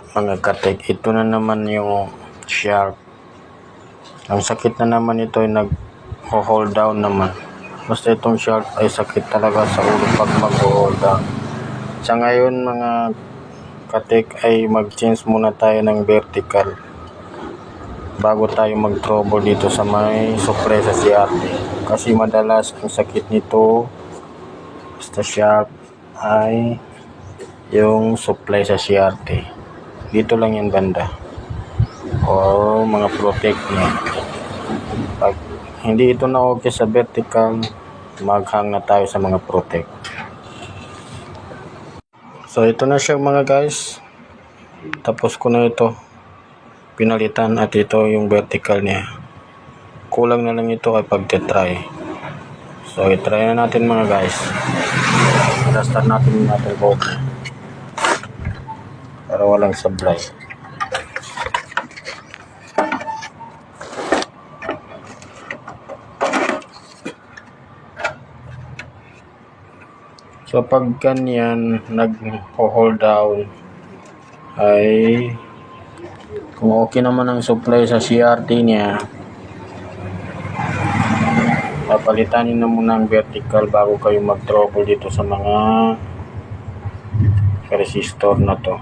mga katek, ito na naman yung shark. Ang sakit na naman ito ay nag-hold down naman. Basta itong shark ay sakit talaga sa ulo pag mag-hold down. Sa ngayon mga katek ay mag-change muna tayo ng vertical bago tayo mag-trouble dito sa may supply sa CRT. Kasi madalas ang sakit nito sa shark ay yung supply sa CRT. Dito lang yung banda o mga protect niya. Pag hindi ito na okay sa vertical, maghang na tayo sa mga protect. So ito na siya mga guys, tapos ko na ito pinalitan at ito yung vertical niya. Kulang na lang ito ay pagtetry. So itry na natin mga guys. Start natin yung natin boat para walang sablay. So pag ganyan nag-hold down ay kung okay naman ang supply sa CRT niya, papalitan niyo na muna ang vertical bago kayo mag-trouble dito sa mga resistor na to.